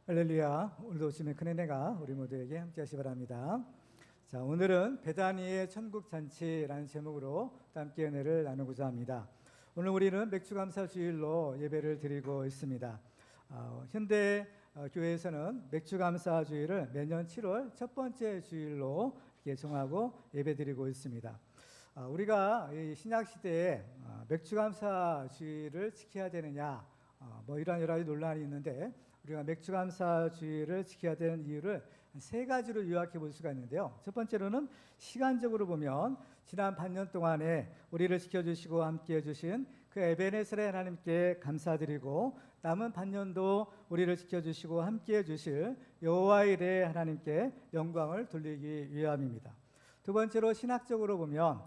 할렐루야. 오늘도 오시면 큰 은혜가 우리 모두에게 함께하시 바랍니다. 자, 오늘은 베다니의 천국 잔치라는 제목으로 함께 은혜를 나누고자 합니다. 오늘 우리는 맥주감사 주일로 예배를 드리고 있습니다. 현대 교회에서는 맥주감사 주일을 매년 7월 첫 번째 주일로 이렇게 정하고 예배 드리고 있습니다. 우리가 이 신약 시대에 맥주감사 주일을 지켜야 되느냐, 이런 여러 가지 논란이 있는데, 우리가 맥주감사 주일을 지켜야 되는 이유를 세 가지로 요약해 볼 수가 있는데요. 첫 번째로는 시간적으로 보면 지난 반년 동안에 우리를 지켜주시고 함께해 주신 그 에베네셀의 하나님께 감사드리고, 남은 반년도 우리를 지켜주시고 함께해 주실 여호와 일의 하나님께 영광을 돌리기 위함입니다. 두 번째로 신학적으로 보면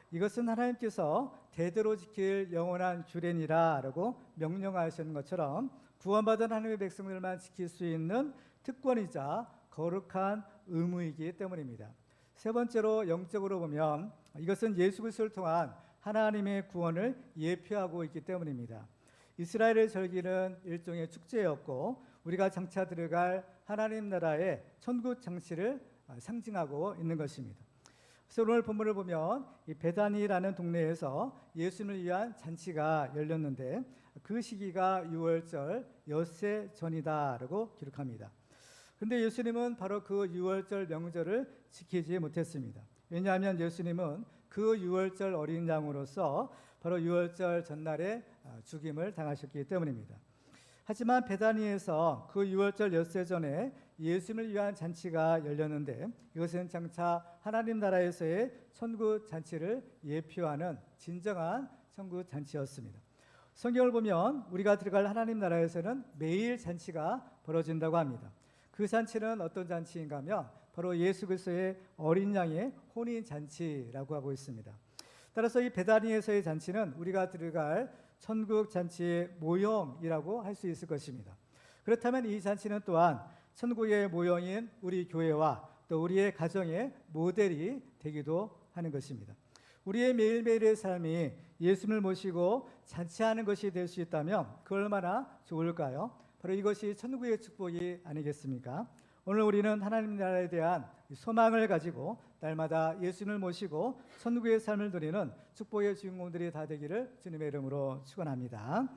이것은 하나님께서 대대로 지킬 영원한 규례니라 라고 명령하시는 것처럼 구원받은 하나님의 백성들만 지킬 수 있는 특권이자 거룩한 의무이기 때문입니다. 세 번째로 영적으로 보면 이것은 예수 그리스도를 통한 하나님의 구원을 예표하고 있기 때문입니다. 이스라엘의 절기는 일종의 축제였고, 우리가 장차 들어갈 하나님 나라의 천국 장치를 상징하고 있는 것입니다. 그래서 오늘 본문을 보면 이 베다니라는 동네에서 예수님을 위한 잔치가 열렸는데, 그 시기가 유월절 엿새 전이다라고 기록합니다. 그런데 예수님은 바로 그 유월절 명절을 지키지 못했습니다. 왜냐하면 예수님은 그 유월절 어린 양으로서 바로 유월절 전날에 죽임을 당하셨기 때문입니다. 하지만 베다니에서 그 유월절 엿새 전에 예수님을 위한 잔치가 열렸는데, 이것은 장차 하나님 나라에서의 천국 잔치를 예표하는 진정한 천국 잔치였습니다. 성경을 보면 우리가 들어갈 하나님 나라에서는 매일 잔치가 벌어진다고 합니다. 그 잔치는 어떤 잔치인가 하면 바로 예수 그리스도의 어린 양의 혼인 잔치라고 하고 있습니다. 따라서 이 베다니에서의 잔치는 우리가 들어갈 천국 잔치의 모형이라고 할 수 있을 것입니다. 그렇다면 이 잔치는 또한 천국의 모형인 우리 교회와 또 우리의 가정의 모델이 되기도 하는 것입니다. 우리의 매일매일의 삶이 예수님을 모시고 잔치하는 것이 될 수 있다면 그 얼마나 좋을까요? 바로 이것이 천국의 축복이 아니겠습니까? 오늘 우리는 하나님 나라에 대한 소망을 가지고 날마다 예수님을 모시고 천국의 삶을 누리는 축복의 주인공들이 다 되기를 주님의 이름으로 축원합니다.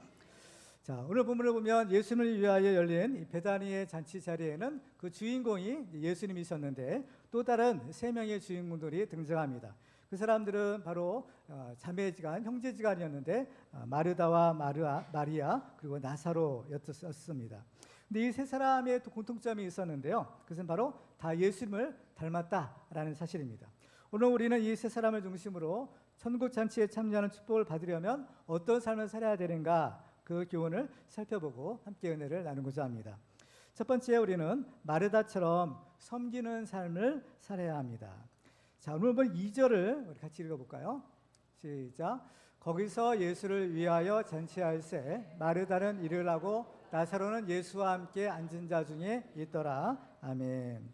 자, 오늘 본문을 보면 예수님을 위하여 열린 이 베다니의 잔치 자리에는 그 주인공이 예수님이셨는데, 또 다른 세 명의 주인공들이 등장합니다. 그 사람들은 바로 자매지간, 형제지간이었는데 마르다와 마리아 그리고 나사로였습니다. 근데 이 세 사람의 또 공통점이 있었는데요. 그것은 바로 다 예수님을 닮았다라는 사실입니다. 오늘 우리는 이 세 사람을 중심으로 천국 잔치에 참여하는 축복을 받으려면 어떤 삶을 살아야 되는가, 그 교훈을 살펴보고 함께 은혜를 나누고자 합니다. 첫 번째, 우리는 마르다처럼 섬기는 삶을 살아야 합니다. 자, 오늘 본 2절을 우리 같이 읽어볼까요? 시작. 거기서 예수를 위하여 잔치할세 마르다는 일을 하고 나사로는 예수와 함께 앉은 자 중에 있더라. 아멘.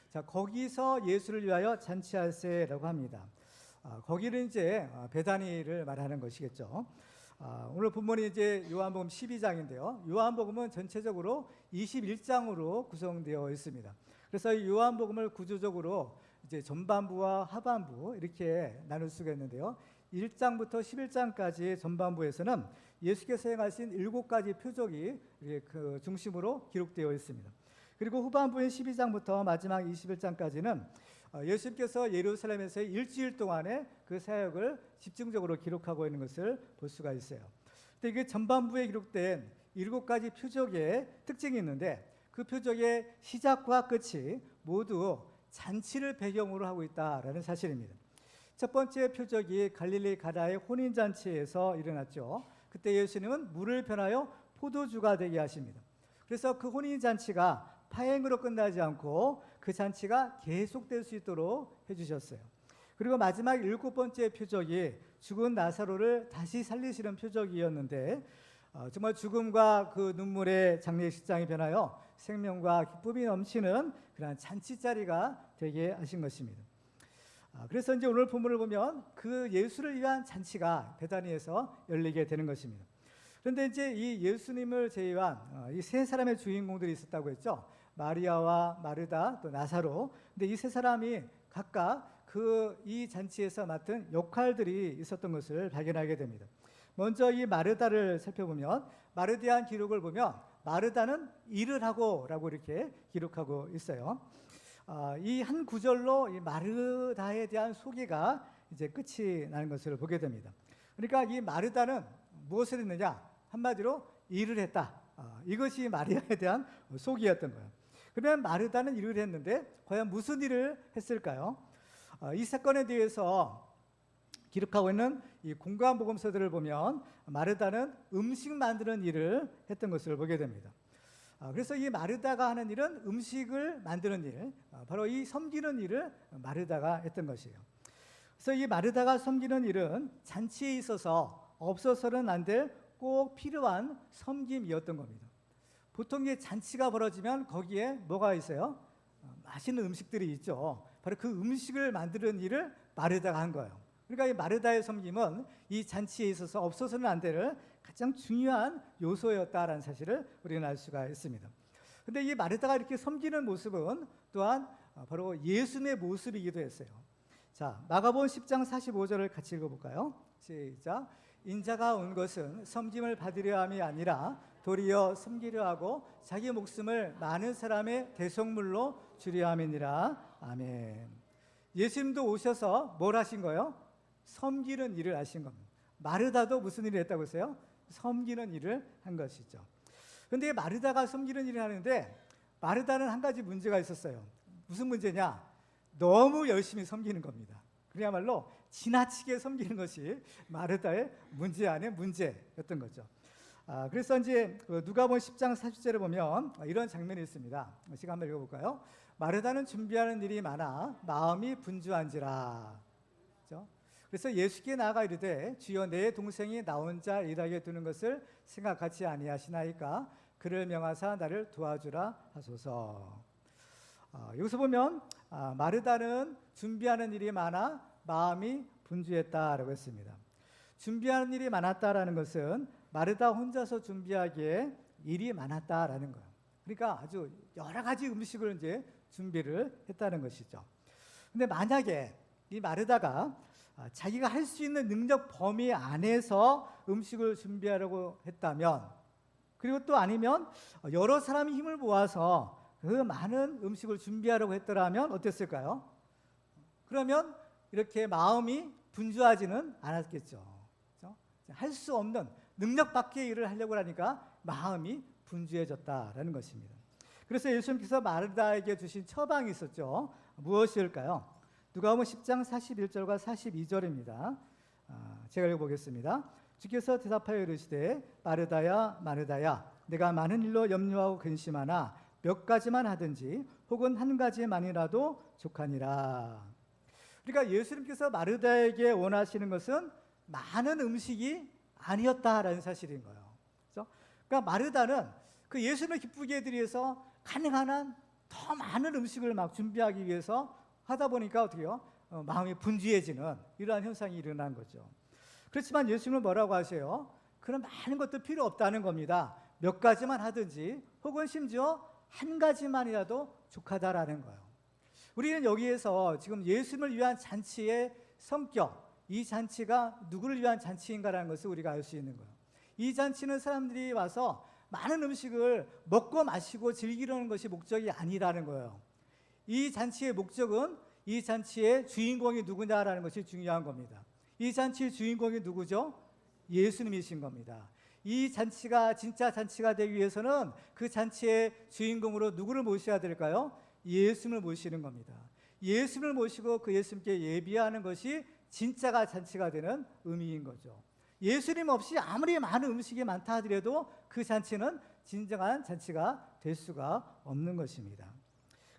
자, 거기서 예수를 위하여 잔치할세라고 합니다. 거기는 이제 베다니를 말하는 것이겠죠. 오늘 본문이 이제 요한복음 12장인데요. 요한복음은 전체적으로 21장으로 구성되어 있습니다. 그래서 이 요한복음을 구조적으로 이제 전반부와 하반부 이렇게 나눌 수가 있는데요. 1장부터 11장까지 전반부에서는 예수께서 행하신 7가지 표적이 그 중심으로 기록되어 있습니다. 그리고 후반부인 12장부터 마지막 21장까지는 예수님께서 예루살렘에서의 일주일 동안의 그 사역을 집중적으로 기록하고 있는 것을 볼 수가 있어요. 근데 이게 전반부에 기록된 7가지 표적의 특징이 있는데, 그 표적의 시작과 끝이 모두 잔치를 배경으로 하고 있다라는 사실입니다. 첫 번째 표적이 갈릴리 가나의 혼인잔치에서 일어났죠. 그때 예수님은 물을 변하여 포도주가 되게 하십니다. 그래서 그 혼인잔치가 파행으로 끝나지 않고 그 잔치가 계속될 수 있도록 해주셨어요. 그리고 마지막 7번째 표적이 죽은 나사로를 다시 살리시는 표적이었는데, 정말 죽음과 그 눈물의 장례식장이 변하여 생명과 기쁨이 넘치는 그런 잔치자리가 되게 하신 것입니다. 그래서 이제 오늘 본문을 보면 그 예수를 위한 잔치가 베다니에서 열리게 되는 것입니다. 그런데 이제 이 예수님을 제외한 이 세 사람의 주인공들이 있었다고 했죠. 마리아와 마르다 또 나사로. 근데 이 세 사람이 각각 이 잔치에서 맡은 역할들이 있었던 것을 발견하게 됩니다. 먼저 이 마르다를 살펴보면 마르다에 대한 기록을 보면 마르다는 일을 하고라고 이렇게 기록하고 있어요. 이 한 구절로 이 마르다에 대한 소개가 이제 끝이 나는 것을 보게 됩니다. 그러니까 이 마르다는 무엇을 했느냐? 한마디로 일을 했다. 이것이 마리아에 대한 소개였던 거예요. 그러면 마르다는 일을 했는데 과연 무슨 일을 했을까요? 이 사건에 대해서 기록하고 있는 이 공관복음서들을 보면 마르다는 음식 만드는 일을 했던 것을 보게 됩니다. 그래서 이 마르다가 하는 일은 음식을 만드는 일, 바로 이 섬기는 일을 마르다가 했던 것이에요. 그래서 이 마르다가 섬기는 일은 잔치에 있어서 없어서는 안 될 꼭 필요한 섬김이었던 겁니다. 보통 이 잔치가 벌어지면 거기에 뭐가 있어요? 맛있는 음식들이 있죠. 바로 그 음식을 만드는 일을 마르다가 한 거예요. 그러니까 이 마르다의 섬김은 이 잔치에 있어서 없어서는 안 될 가장 중요한 요소였다라는 사실을 우리는 알 수가 있습니다. 그런데 이 마르다가 이렇게 섬기는 모습은 또한 바로 예수님의 모습이기도 했어요. 자, 마가복음 10장 45절을 같이 읽어볼까요? 시작. 인자가 온 것은 섬김을 받으려 함이 아니라 도리어 섬기려 하고 자기 목숨을 많은 사람의 대속물로 주려 함이니라. 아멘. 예수님도 오셔서 뭘 하신 거예요? 섬기는 일을 하신 겁니다. 마르다도 무슨 일을 했다고 했어요? 섬기는 일을 한 것이죠. 그런데 마르다가 섬기는 일을 하는데 마르다는 한 가지 문제가 있었어요. 무슨 문제냐? 너무 열심히 섬기는 겁니다. 그야말로 지나치게 섬기는 것이 마르다의 문제 안에 문제였던 거죠. 그래서 이제 누가복음 10장 40절에 보면 이런 장면이 있습니다. 시간 한번 읽어볼까요? 마르다는 준비하는 일이 많아 마음이 분주한지라. 그렇죠? 그래서 예수께 나아가 이르되 주여 내 동생이 나 혼자 일하게 두는 것을 생각하지 아니하시나이까 그를 명하사 나를 도와주라 하소서. 여기서 보면 마르다는 준비하는 일이 많아 마음이 분주했다라고 했습니다. 준비하는 일이 많았다라는 것은 마르다 혼자서 준비하기에 일이 많았다라는 거예요. 그러니까 아주 여러 가지 음식을 이제 준비를 했다는 것이죠. 근데 만약에 이 마르다가 자기가 할 수 있는 능력 범위 안에서 음식을 준비하려고 했다면, 그리고 또 아니면 여러 사람이 힘을 모아서 그 많은 음식을 준비하려고 했더라면 어땠을까요? 그러면 이렇게 마음이 분주하지는 않았겠죠. 그렇죠? 할 수 없는 능력 밖의 일을 하려고 하니까 마음이 분주해졌다라는 것입니다. 그래서 예수님께서 마르다에게 주신 처방이 있었죠. 무엇일까요? 누가복음 10장 41절과 42절입니다. 제가 읽어보겠습니다. 주께서 대답하여 이르시되 마르다야 마르다야 내가 많은 일로 염려하고 근심하나 몇 가지만 하든지 혹은 한 가지만이라도 족하니라. 그러니까 예수님께서 마르다에게 원하시는 것은 많은 음식이 아니었다라는 사실인 거예요. 그렇죠? 그러니까 마르다는 그 예수님을 기쁘게 해드리기 위해서 가능한 한 더 많은 음식을 막 준비하기 위해서 하다 보니까 어떻게 해요? 마음이 분주해지는 이러한 현상이 일어난 거죠. 그렇지만 예수님은 뭐라고 하세요? 그런 많은 것도 필요 없다는 겁니다. 몇 가지만 하든지 혹은 심지어 한 가지만이라도 족하다라는 거예요. 우리는 여기에서 지금 예수님을 위한 잔치의 성격, 이 잔치가 누구를 위한 잔치인가라는 것을 우리가 알 수 있는 거예요. 이 잔치는 사람들이 와서 많은 음식을 먹고 마시고 즐기려는 것이 목적이 아니라는 거예요. 이 잔치의 목적은 이 잔치의 주인공이 누구냐라는 것이 중요한 겁니다. 이 잔치의 주인공이 누구죠? 예수님이신 겁니다. 이 잔치가 진짜 잔치가 되기 위해서는 그 잔치의 주인공으로 누구를 모셔야 될까요? 예수님을 모시는 겁니다. 예수님을 모시고 그 예수님께 예비하는 것이 진짜가 잔치가 되는 의미인 거죠. 예수님 없이 아무리 많은 음식이 많다 하더라도 그 잔치는 진정한 잔치가 될 수가 없는 것입니다.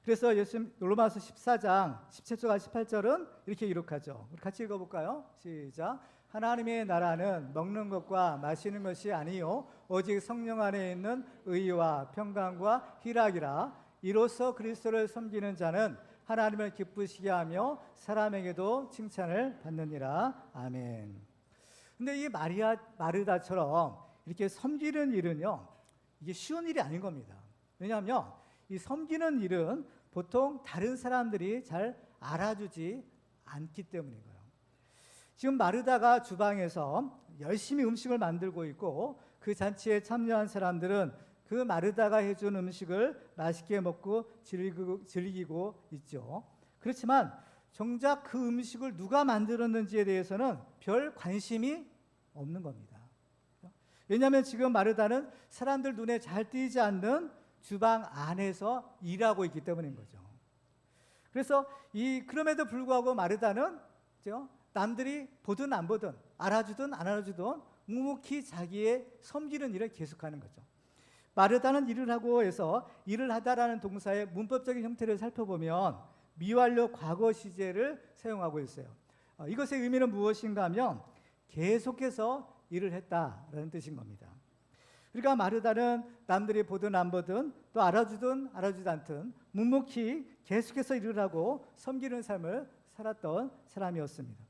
그래서 예수님 로마서 14장 17절과 18절은 이렇게 기록하죠. 우리 같이 읽어볼까요? 시작. 하나님의 나라는 먹는 것과 마시는 것이 아니요 오직 성령 안에 있는 의와 평강과 희락이라. 이로써 그리스도를 섬기는 자는 하나님을 기쁘시게 하며 사람에게도 칭찬을 받느니라. 아멘. 근데 이 마르다처럼 이렇게 섬기는 일은요, 이게 쉬운 일이 아닌 겁니다. 왜냐하면 이 섬기는 일은 보통 다른 사람들이 잘 알아주지 않기 때문인 거예요. 지금 마르다가 주방에서 열심히 음식을 만들고 있고 그 잔치에 참여한 사람들은 그 마르다가 해준 음식을 맛있게 먹고 즐기고 있죠. 그렇지만 정작 그 음식을 누가 만들었는지에 대해서는 별 관심이 없는 겁니다. 왜냐하면 지금 마르다는 사람들 눈에 잘 띄지 않는 주방 안에서 일하고 있기 때문인 거죠. 그래서 그럼에도 불구하고 마르다는 남들이 보든 안 보든 알아주든 안 알아주든 묵묵히 자기의 섬기는 일을 계속하는 거죠. 마르다는 일을 하고 해서 일을 하다라는 동사의 문법적인 형태를 살펴보면 미완료 과거 시제를 사용하고 있어요. 이것의 의미는 무엇인가 하면 계속해서 일을 했다라는 뜻인 겁니다. 그러니까 마르다는 남들이 보든 안 보든 또 알아주든 알아주지 않든 묵묵히 계속해서 일을 하고 섬기는 삶을 살았던 사람이었습니다.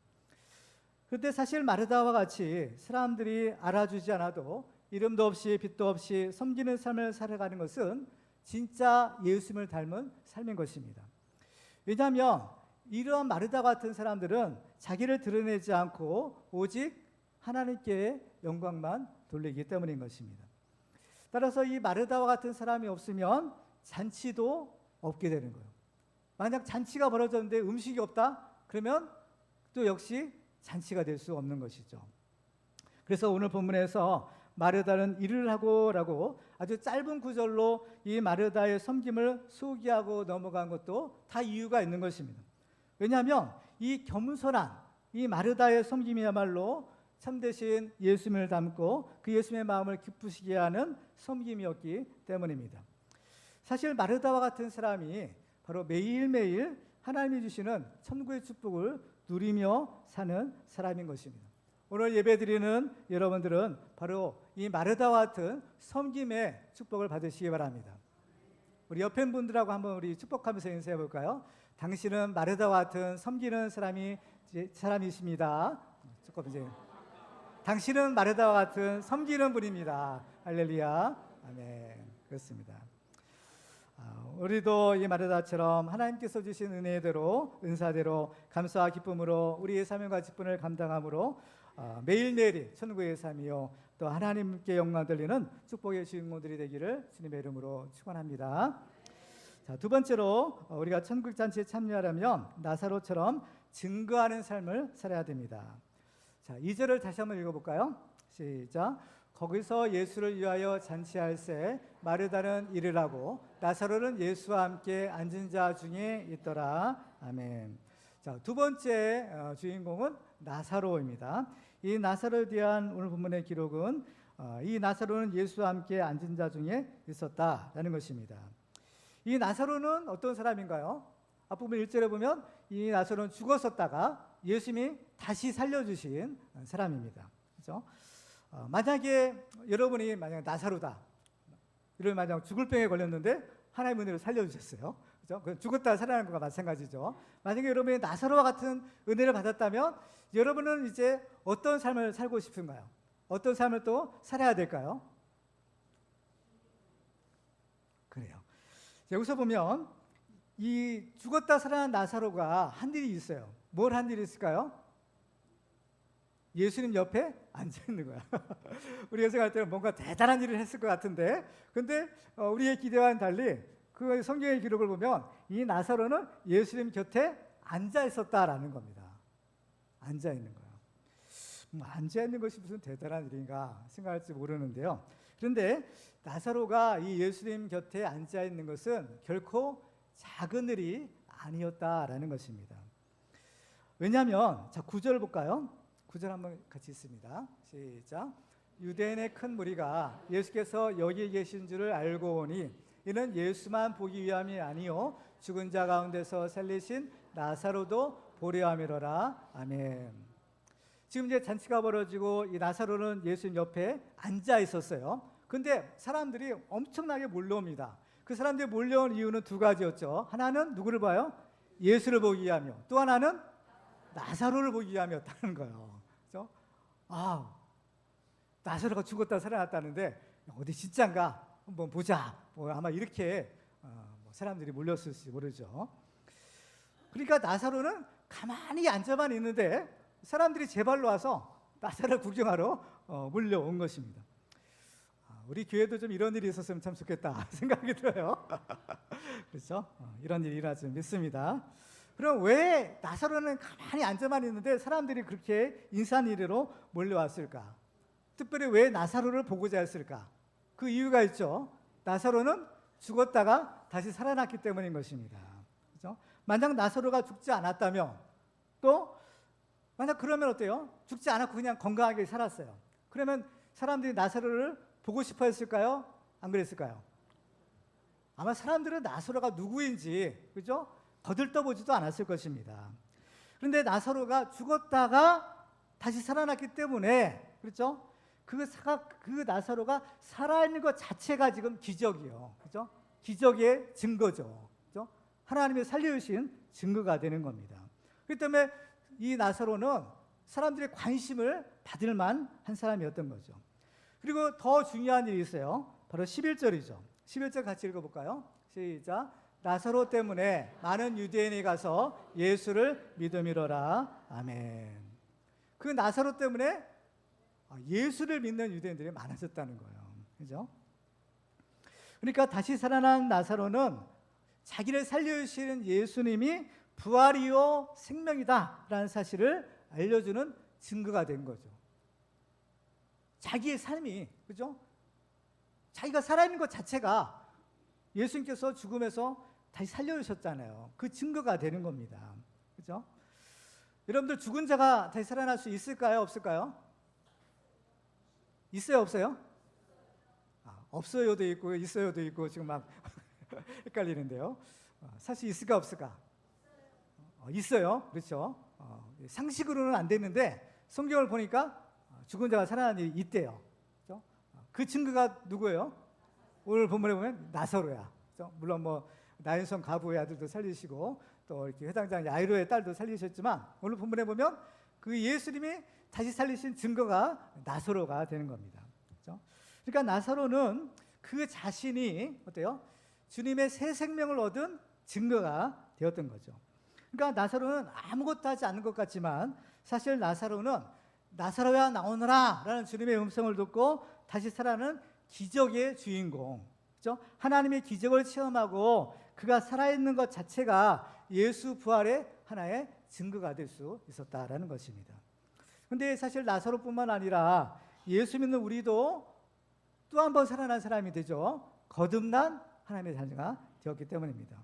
그런데 사실 마르다와 같이 사람들이 알아주지 않아도 이름도 없이 빛도 없이 섬기는 삶을 살아가는 것은 진짜 예수님을 닮은 삶인 것입니다. 왜냐하면 이런 마르다 같은 사람들은 자기를 드러내지 않고 오직 하나님께 영광만 돌리기 때문인 것입니다. 따라서 이 마르다와 같은 사람이 없으면 잔치도 없게 되는 거예요. 만약 잔치가 벌어졌는데 음식이 없다? 그러면 또 역시 잔치가 될 수 없는 것이죠. 그래서 오늘 본문에서 마르다는 일을 하고라고 아주 짧은 구절로 이 마르다의 섬김을 소개하고 넘어간 것도 다 이유가 있는 것입니다. 왜냐하면 이 겸손한 이 마르다의 섬김이야말로 참되신 예수님을 닮고 그 예수님의 마음을 기쁘시게 하는 섬김이었기 때문입니다. 사실 마르다와 같은 사람이 바로 매일매일 하나님이 주시는 천국의 축복을 누리며 사는 사람인 것입니다. 오늘 예배드리는 여러분들은 바로 이 마르다와 같은 섬김의 축복을 받으시기 바랍니다. 우리 옆에 분들하고 한번 우리 축복하면서 인사해 볼까요? 당신은 마르다와 같은 섬기는 사람이십니다. 조금 이제 당신은 마르다와 같은 섬기는 분입니다. 할렐루야. 아멘. 그렇습니다. 우리도 이 마르다처럼 하나님께서 주신 은혜대로 은사대로 감사와 기쁨으로 우리의 사명과 직분을 감당함으로 매일매일이 천국의 삶이요 또 하나님께 영광 돌리는 축복의 주인공들이 되기를 주님의 이름으로 축원합니다. 자, 두 번째로 우리가 천국 잔치에 참여하려면 나사로처럼 증거하는 삶을 살아야 됩니다. 자, 2절을 다시 한번 읽어볼까요? 시작. 거기서 예수를 위하여 잔치할새 마르다는 일을 하고 나사로는 예수와 함께 앉은 자 중에 있더라. 아멘. 자, 두 번째 주인공은 나사로입니다. 이 나사로에 대한 오늘 본문의 기록은 이 나사로는 예수와 함께 앉은 자 중에 있었다라는 것입니다. 이 나사로는 어떤 사람인가요? 앞부분 1절에 보면 이 나사로는 죽었었다가 예수님이 다시 살려주신 사람입니다. 그렇죠? 만약에 여러분이 만약 나사로다, 이를 만약 죽을 병에 걸렸는데 하나님 은혜로 살려주셨어요. 그렇죠? 죽었다 살아나는 것과 마찬가지죠. 만약에 여러분이 나사로와 같은 은혜를 받았다면 여러분은 이제 어떤 삶을 살고 싶은가요? 어떤 삶을 또 살아야 될까요? 그래요. 여기서 보면 이 죽었다 살아난 나사로가 한 일이 있어요. 뭘 한 일이 있을까요? 예수님 옆에 앉아 있는 거야. 우리가 생각할 때는 뭔가 대단한 일을 했을 것 같은데, 근데 우리의 기대와는 달리 그 성경의 기록을 보면 이 나사로는 예수님 곁에 앉아 있었다라는 겁니다. 앉아 있는 거예요. 앉아 있는 것이 무슨 대단한 일인가 생각할지 모르는데요. 그런데 나사로가 이 예수님 곁에 앉아 있는 것은 결코 작은 일이 아니었다라는 것입니다. 왜냐하면 자 9절 볼까요? 9절 한번 같이 있습니다. 시작. 유대인의 큰 무리가 예수께서 여기 계신 줄을 알고 오니 이는 예수만 보기 위함이 아니요 죽은 자 가운데서 살리신 나사로도 보려 함이로라. 아멘. 지금 이제 잔치가 벌어지고 이 나사로는 예수님 옆에 앉아 있었어요. 근데 사람들이 엄청나게 몰려옵니다. 그 사람들이 몰려온 이유는 두 가지였죠. 하나는 누구를 봐요? 예수를 보기 위하며, 또 하나는 나사로를 보기 위함이었다는 거예요. 그렇죠? 나사로가 죽었다 살아났다는데 어디 진짠가 한번 보자. 아마 이렇게 사람들이 몰렸을지 모르죠. 그러니까 나사로는 가만히 앉아만 있는데 사람들이 제발로 와서 나사로를 구경하러 몰려온 것입니다. 우리 교회도 좀 이런 일이 있었으면 참 좋겠다 생각이 들어요. 그렇죠? 이런 일이 일어났으면 믿습니다. 그럼 왜 나사로는 가만히 앉아만 있는데 사람들이 그렇게 인산이례로 몰려왔을까? 특별히 왜 나사로를 보고자 했을까? 그 이유가 있죠. 나사로는 죽었다가 다시 살아났기 때문인 것입니다. 그렇죠? 만약 나사로가 죽지 않았다면, 또 만약 그러면 어때요? 죽지 않았고 그냥 건강하게 살았어요. 그러면 사람들이 나사로를 보고 싶어 했을까요? 안 그랬을까요? 아마 사람들은 나사로가 누구인지, 그죠? 거들떠보지도 않았을 것입니다. 그런데 나사로가 죽었다가 다시 살아났기 때문에, 그렇죠? 그 나사로가 살아있는 것 자체가 지금 기적이요. 그죠? 기적의 증거죠. 그죠? 하나님이 살려주신 증거가 되는 겁니다. 그렇기 때문에 이 나사로는 사람들의 관심을 받을 만한 사람이었던 거죠. 그리고 더 중요한 일이 있어요. 바로 11절이죠. 11절 같이 읽어볼까요? 시작. 나사로 때문에 많은 유대인이 가서 예수를 믿음이로라. 아멘. 그 나사로 때문에 예수를 믿는 유대인들이 많아졌다는 거예요. 그죠? 그러니까 다시 살아난 나사로는 자기를 살려주시는 예수님이 부활이요 생명이다라는 사실을 알려주는 증거가 된 거죠. 자기의 삶이, 그죠? 자기가 살아있는 것 자체가 예수님께서 죽음에서 다시 살려주셨잖아요. 그 증거가 되는 겁니다. 그죠? 여러분들 죽은 자가 다시 살아날 수 있을까요? 없을까요? 있어요? 없어요? 없어요도 있고 있어요도 있고 지금 막 헷갈리는데요. 사실 있을까 없을까? 있어요. 그렇죠? 상식으로는 안 되는데 성경을 보니까 죽은 자가 살아난 일이 있대요. 그렇죠? 그 증거가 누구예요? 오늘 본문에 보면 나사로야. 그렇죠? 물론 뭐 나인성 가부의 아들도 살리시고 또 이렇게 회당장 야이로의 딸도 살리셨지만 오늘 본문에 보면 그 예수님이 다시 살리신 증거가 나사로가 되는 겁니다. 그렇죠? 그러니까 나사로는 그 자신이 어때요? 주님의 새 생명을 얻은 증거가 되었던 거죠. 그러니까 나사로는 아무것도 하지 않는 것 같지만 사실 나사로는 나사로야 나오너라 라는 주님의 음성을 듣고 다시 살아나는 기적의 주인공, 그렇죠? 하나님의 기적을 체험하고 그가 살아있는 것 자체가 예수 부활의 하나의 증거가 될 수 있었다라는 것입니다. 그런데 사실 나사로뿐만 아니라 예수 믿는 우리도 또 한 번 살아난 사람이 되죠. 거듭난 하나님의 자녀가 되었기 때문입니다.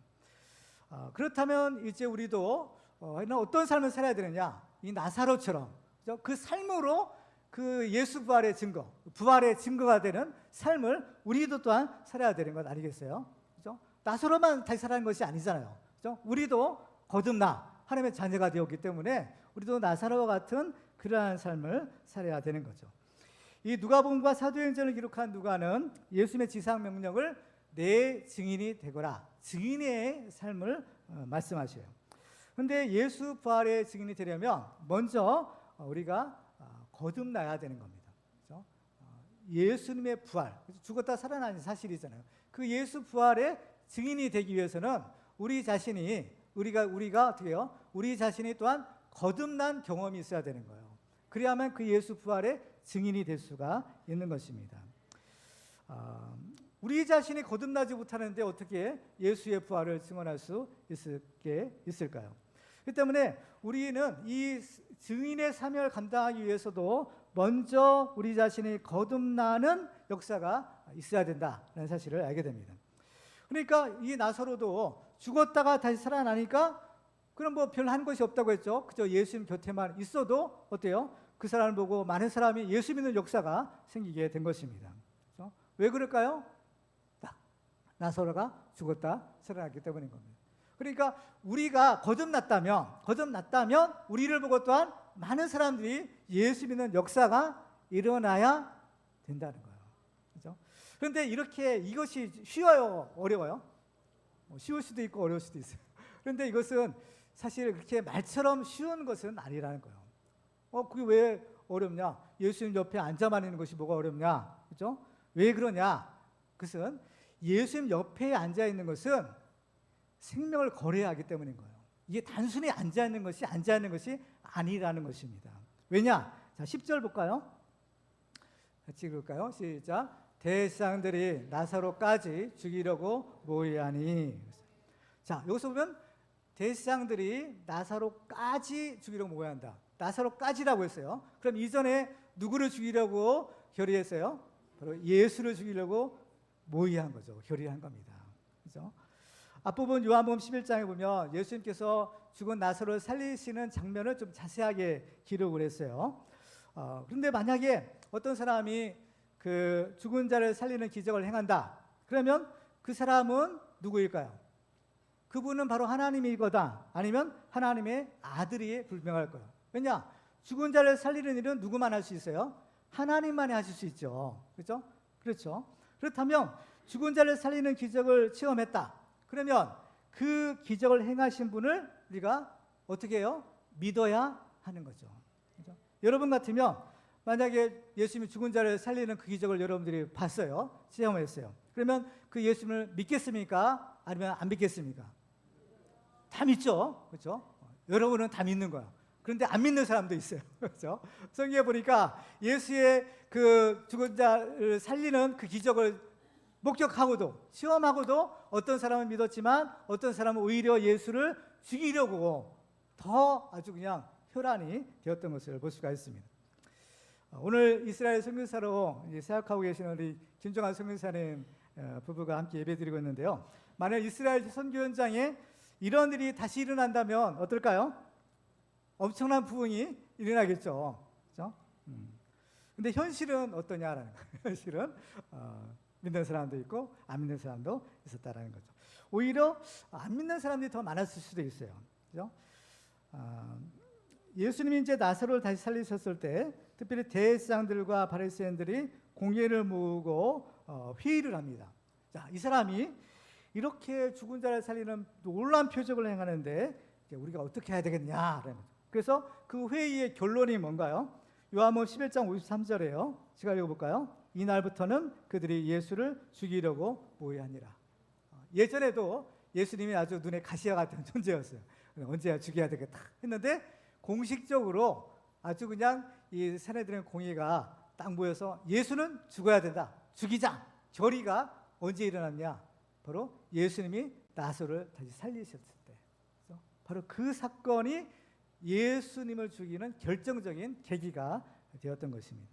그렇다면 이제 우리도 어떤 삶을 살아야 되느냐? 이 나사로처럼, 그렇죠? 그 삶으로 그 예수 부활의 증거, 부활의 증거가 되는 삶을 우리도 또한 살아야 되는 것 아니겠어요? 그렇죠? 나사로만 다시 살아난 것이 아니잖아요. 그렇죠? 우리도 거듭나 하나님의 자녀가 되었기 때문에 우리도 나사로와 같은 그러한 삶을 살아야 되는 거죠. 이 누가복음과 사도행전을 기록한 누가는 예수님의 지상 명령을 내 증인이 되거라, 증인의 삶을 말씀하셔요. 그런데 예수 부활의 증인이 되려면 먼저 우리가 거듭나야 되는 겁니다. 그렇죠? 예수님의 부활, 죽었다 살아난 사실이잖아요. 그 예수 부활의 증인이 되기 위해서는 우리 자신이 우리가 어떻게 해요? 우리 자신이 또한 거듭난 경험이 있어야 되는 거예요. 그래야만 그 예수 부활의 증인이 될 수가 있는 것입니다. 우리 자신이 거듭나지 못하는데 어떻게 예수의 부활을 증언할 수 있을까요? 그렇기 때문에 우리는 이 증인의 사명을 감당하기 위해서도 먼저 우리 자신이 거듭나는 역사가 있어야 된다는 사실을 알게 됩니다. 그러니까 이 나사로도 죽었다가 다시 살아나니까 그럼 뭐 별 한 것이 없다고 했죠. 그저 예수님 곁에만 있어도 어때요? 그 사람을 보고 많은 사람이 예수 믿는 역사가 생기게 된 것입니다. 그렇죠? 왜 그럴까요? 나사로가 죽었다 살아났기 때문인 겁니다. 그러니까 우리가 거듭났다면 우리를 보고 또한 많은 사람들이 예수 믿는 역사가 일어나야 된다는 거예요. 그렇죠? 그런데 이것이 쉬워요, 어려워요? 쉬울 수도 있고 어려울 수도 있어요. 그런데 이것은 사실 그렇게 말처럼 쉬운 것은 아니라는 거예요. 그게 왜 어렵냐? 예수님 옆에 앉아만 있는 것이 뭐가 어렵냐? 그죠? 왜 그러냐? 그것은 예수님 옆에 앉아 있는 것은 생명을 걸어야 하기 때문인 거예요. 이게 단순히 앉아 있는 것이 아니라는 것입니다. 왜냐? 자, 10절 볼까요? 같이 읽을까요? 시작. 대제사장들이 나사로까지 죽이려고 모이하니. 자, 여기서 보면 대제사장들이 나사로까지 죽이려고 모여한다. 나사로까지라고 했어요. 그럼 이전에 누구를 죽이려고 결의했어요? 바로 예수를 죽이려고 모의한 거죠. 결의한 겁니다. 그죠? 앞부분 요한복음 11장에 보면 예수님께서 죽은 나사로를 살리시는 장면을 좀 자세하게 기록을 했어요. 그런데 만약에 어떤 사람이 그 죽은 자를 살리는 기적을 행한다. 그러면 그 사람은 누구일까요? 그분은 바로 하나님이거다. 아니면 하나님의 아들이 불명할 거예요. 왜냐? 죽은 자를 살리는 일은 누구만 할 수 있어요? 하나님만이 하실 수 있죠. 그렇죠? 그렇죠. 그렇다면 죽은 자를 살리는 기적을 체험했다. 그러면 그 기적을 행하신 분을 우리가 어떻게 해요? 믿어야 하는 거죠. 그렇죠? 여러분 같으면 만약에 예수님이 죽은 자를 살리는 그 기적을 여러분들이 봤어요. 체험했어요. 그러면 그 예수님을 믿겠습니까? 아니면 안 믿겠습니까? 다 믿죠. 그렇죠? 여러분은 다 믿는 거야. 그런데 안 믿는 사람도 있어요. 그렇죠? 성경에 보니까 예수의 그 죽은 자를 살리는 그 기적을 목격하고도 시험하고도 어떤 사람은 믿었지만 어떤 사람은 오히려 예수를 죽이려고 더 아주 그냥 혈안이 되었던 것을 볼 수가 있습니다. 오늘 이스라엘 선교사로 사역하고 계시는 우리 김종환 선교사님 부부가 함께 예배드리고 있는데요. 만약 이스라엘 선교 현장에 이런 일이 다시 일어난다면 어떨까요? 엄청난 부흥이 일어나겠죠. 그렇죠? 근데 현실은 어떠냐라는 거예요. 현실은 믿는 사람도 있고 안 믿는 사람도 있었다라는 거죠. 오히려 안 믿는 사람들이 더 많았을 수도 있어요. 그렇죠? 예수님이 이제 나사로를 다시 살리셨을 때 특별히 대제사장들과 바리새인들이 공회를 모으고 회의를 합니다. 자, 이 사람이 이렇게 죽은 자를 살리는 놀라운 표적을 행하는데 우리가 어떻게 해야 되겠냐. 그래서 그 회의의 결론이 뭔가요? 요한복음 11장 53절에요. 제가 읽어볼까요? 이날부터는 그들이 예수를 죽이려고 모의하니라. 예전에도 예수님이 아주 눈에 가시와 같은 존재였어요. 언제야 죽여야 되겠다 했는데 공식적으로 아주 그냥 이 사내들의 공의가 딱 모여서 예수는 죽어야 된다. 죽이자. 결의가 언제 일어났냐? 바로 예수님이 나사로를 다시 살리셨을 때. 바로 그 사건이 예수님을 죽이는 결정적인 계기가 되었던 것입니다.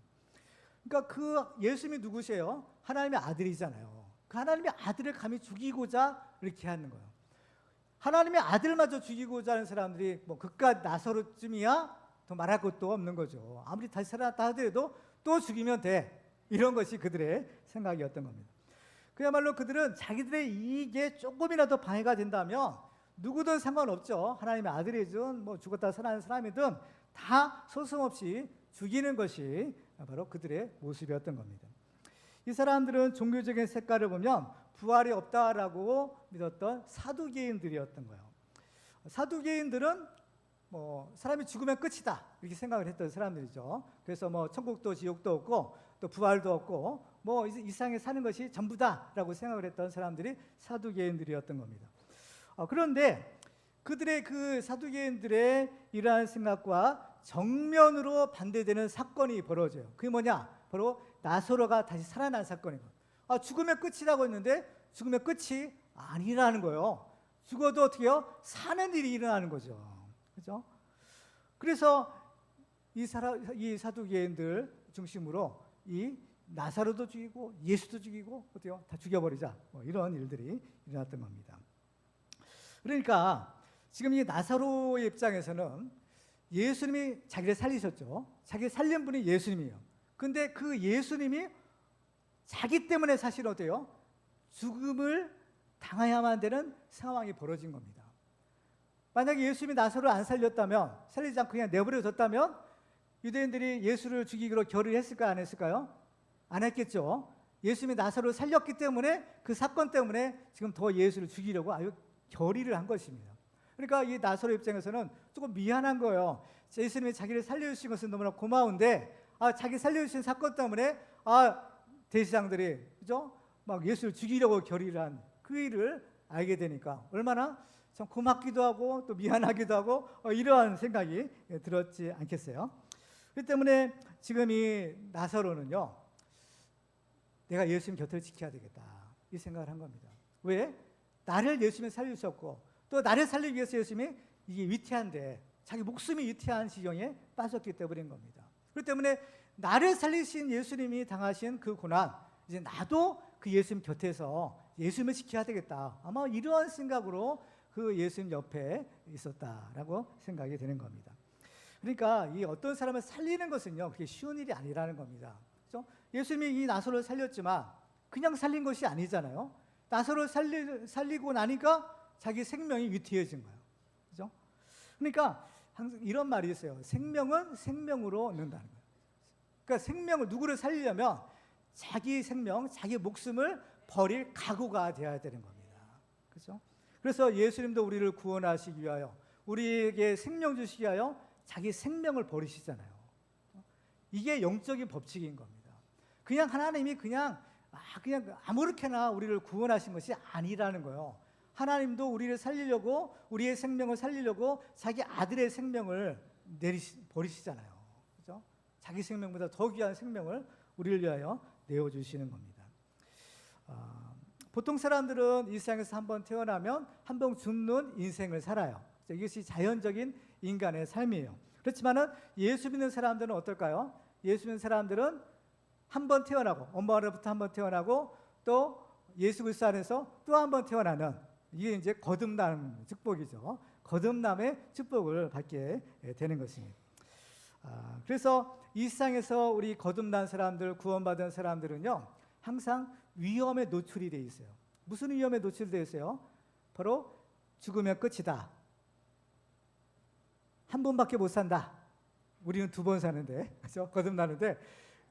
그러니까 그 예수님이 누구세요? 하나님의 아들이잖아요. 그 하나님의 아들을 감히 죽이고자 이렇게 하는 거예요. 하나님의 아들마저 죽이고자 하는 사람들이 뭐 그깟 나사로쯤이야 더 말할 것도 없는 거죠. 아무리 다시 살아났다 하더라도 또 죽이면 돼. 이런 것이 그들의 생각이었던 겁니다. 그야말로 그들은 자기들의 이익에 조금이라도 방해가 된다면 누구든 상관없죠. 하나님의 아들이든 뭐 죽었다 살아난 사람이든 다 소송없이 죽이는 것이 바로 그들의 모습이었던 겁니다. 이 사람들은 종교적인 색깔을 보면 부활이 없다라고 믿었던 사두개인들이었던 거예요. 사두개인들은 뭐 사람이 죽으면 끝이다 이렇게 생각을 했던 사람들이죠. 그래서 뭐 천국도 지옥도 없고 또 부활도 없고 뭐 이상에 사는 것이 전부다라고 생각을 했던 사람들이 사두개인들이었던 겁니다. 그런데 그들의 그 사두개인들의 이러한 생각과 정면으로 반대되는 사건이 벌어져요. 그게 뭐냐? 바로 나사로가 다시 살아난 사건이고. 죽으면 끝이라고 했는데 죽으면 끝이 아니라는 거예요. 죽어도 어떻게 해요? 사는 일이 일어나는 거죠. 그렇죠? 그래서 이 사두개인들 중심으로 이 나사로도 죽이고 예수도 죽이고 어때요? 다 죽여버리자. 뭐 이런 일들이 일어났던 겁니다. 그러니까 지금 이 나사로의 입장에서는 예수님이 자기를 살리셨죠. 자기를 살린 분이 예수님이에요. 근데 그 예수님이 자기 때문에 사실 어때요? 죽음을 당해야만 되는 상황이 벌어진 겁니다. 만약에 예수님이 나사로를 안 살렸다면, 살리지 않고 그냥 내버려 뒀다면 유대인들이 예수를 죽이기로 결의를 했을까요? 안 했을까요? 안 했겠죠. 예수님이 나사로를 살렸기 때문에 그 사건 때문에 지금 더 예수를 죽이려고 아주 결의를 한 것입니다. 그러니까 이 나사로 입장에서는 조금 미안한 거예요. 예수님이 자기를 살려주신 것은 너무나 고마운데 자기 살려주신 사건 때문에 대제사장들이 그죠? 막 예수를 죽이려고 결의를 한 그 일을 알게 되니까 얼마나 참 고맙기도 하고 또 미안하기도 하고 이러한 생각이 들었지 않겠어요? 그렇기 때문에 지금 이 나사로는요, 내가 예수님 곁을 지켜야 되겠다 이 생각을 한 겁니다. 왜? 나를 예수님이 살리셨고 또 나를 살리기 위해서 예수님이 이게 위태한데 자기 목숨이 위태한 지경에 빠졌기 때문인 겁니다. 그렇기 때문에 나를 살리신 예수님이 당하신 그 고난, 이제 나도 그 예수님 곁에서 예수님을 지켜야 되겠다. 아마 이러한 생각으로 그 예수님 옆에 있었다라고 생각이 되는 겁니다. 그러니까 이 어떤 사람을 살리는 것은요, 그게 쉬운 일이 아니라는 겁니다. 그렇죠? 예수님이 이 나사로를 살렸지만 그냥 살린 것이 아니잖아요. 나사로를 살리고 나니까 자기 생명이 위태해진 거예요. 그렇죠? 그러니까 항상 이런 말이 있어요. 생명은 생명으로 얻는다는 거예요. 그러니까 생명을 누구를 살리려면 자기 생명, 자기 목숨을 버릴 각오가 되어야 되는 겁니다. 그렇죠? 그래서 예수님도 우리를 구원하시기 위하여, 우리에게 생명 주시기 위하여 자기 생명을 버리시잖아요. 이게 영적인 법칙인 겁니다. 그냥 하나님이 그냥 아무렇게나 우리를 구원하신 것이 아니라는 거예요. 하나님도 우리를 살리려고, 우리의 생명을 살리려고 자기 아들의 생명을 버리시잖아요. 그렇죠? 자기 생명보다 더 귀한 생명을 우리를 위하여 내어주시는 겁니다. 보통 사람들은 이 세상에서 한번 태어나면 한 번 죽는 인생을 살아요. 이것이 자연적인 인간의 삶이에요. 그렇지만은 예수 믿는 사람들은 어떨까요? 예수 믿는 사람들은 한 번 태어나고, 엄마로부터 한 번 태어나고 또 예수 그리스도 안에서 또 한 번 태어나는, 이게 이제 거듭남 축복이죠. 거듭남의 축복을 받게 되는 것입니다. 그래서 이 세상에서 우리 거듭난 사람들, 구원받은 사람들은요, 항상 위험에 노출이 되어 있어요. 무슨 위험에 노출되어 있어요? 바로 죽으면 끝이다. 한 번밖에 못 산다. 우리는 2번 사는데, 그렇죠? 거듭나는데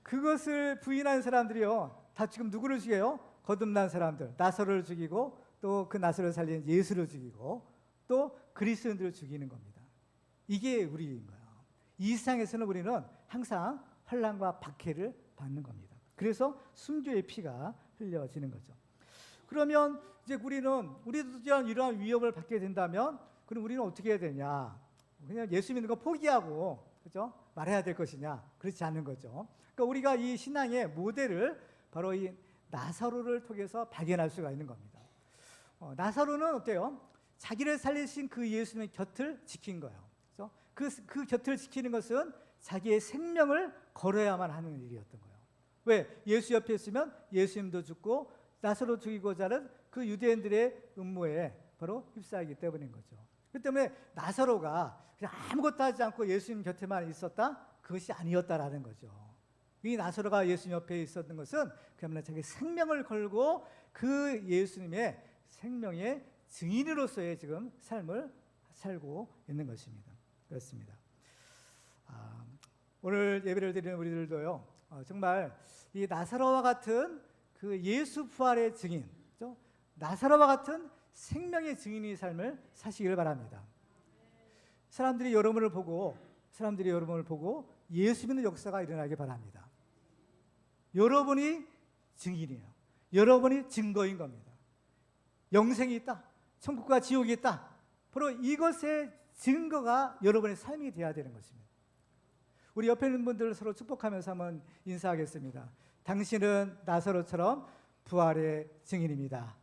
그것을 부인하는 사람들이요, 다 지금 누구를 죽여요? 거듭난 사람들, 나사로를 죽이고 또 그 나사로를 살린 예수를 죽이고 또 그리스도인들을 죽이는 겁니다. 이게 우리인 거예요. 이 세상에서는 우리는 항상 환난과 박해를 받는 겁니다. 그래서 순교의 피가 흘려지는 거죠. 그러면 이제 우리도 이러한 위협을 받게 된다면 그럼 우리는 어떻게 해야 되냐? 그냥 예수 믿는 거 포기하고, 그렇죠? 말해야 될 것이냐? 그렇지 않은 거죠. 그러니까 우리가 이 신앙의 모델을 바로 이 나사로를 통해서 발견할 수가 있는 겁니다. 나사로는 어때요? 자기를 살리신 그 예수님의 곁을 지킨 거예요. 그렇죠? 그 곁을 지키는 것은 자기의 생명을 걸어야만 하는 일이었던 거예요. 왜? 예수 옆에 있으면 예수님도 죽고 나사로 죽이고자 하는 그 유대인들의 음모에 바로 휩싸이기 때문인 거죠. 그렇기 때문에 나사로가 그냥 아무것도 하지 않고 예수님 곁에만 있었다? 그것이 아니었다라는 거죠. 이 나사로가 예수님 옆에 있었던 것은 그야말로 자기 생명을 걸고 그 예수님의 생명의 증인으로서의 지금 삶을 살고 있는 것입니다. 그렇습니다. 오늘 예배를 드리는 우리들도요, 정말 이 나사로와 같은 그 예수 부활의 증인, 그렇죠? 나사로와 같은 생명의 증인의 삶을 사시기를 바랍니다. 사람들이 여러분을 보고 예수 믿는 역사가 일어나기 바랍니다. 여러분이 증인이에요. 여러분이 증거인 겁니다. 영생이 있다, 천국과 지옥이 있다, 바로 이것의 증거가 여러분의 삶이 되어야 되는 것입니다. 우리 옆에 있는 분들 서로 축복하면서 한번 인사하겠습니다. 당신은 나사로처럼 부활의 증인입니다.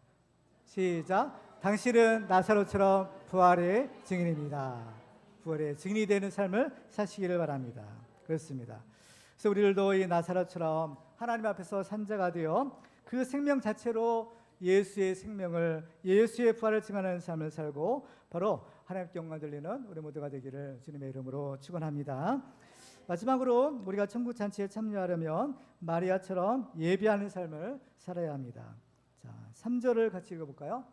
시작. 당신은 나사로처럼 부활의 증인입니다. 부활의 증인이 되는 삶을 사시기를 바랍니다. 그렇습니다. 그래서 우리들도 이 나사로처럼 하나님 앞에서 산자가 되어 그 생명 자체로 예수의 생명을, 예수의 부활을 증언하는 삶을 살고 바로 하나님께 영광 돌리는 우리 모두가 되기를 주님의 이름으로 축원합니다. 마지막으로 우리가 천국 잔치에 참여하려면 마리아처럼 예배하는 삶을 살아야 합니다. 자, 3절을 같이 읽어볼까요?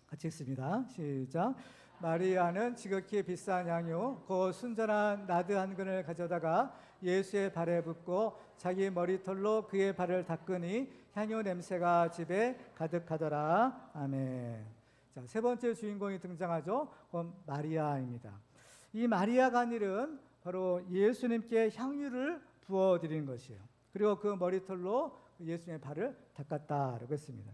같이 읽습니다. 시작. 마리아는 지극히 비싼 향유 곧 순전한 나드 한 근을 가져다가 예수의 발에 붓고 자기 머리털로 그의 발을 닦으니 향유 냄새가 집에 가득하더라. 아멘. 자, 세 번째 주인공이 등장하죠. 그건 마리아입니다. 이 마리아가 한 일은 바로 예수님께 향유를 부어드리는 것이에요. 그리고 그 머리털로 예수님의 발을 닦았다라고 했습니다.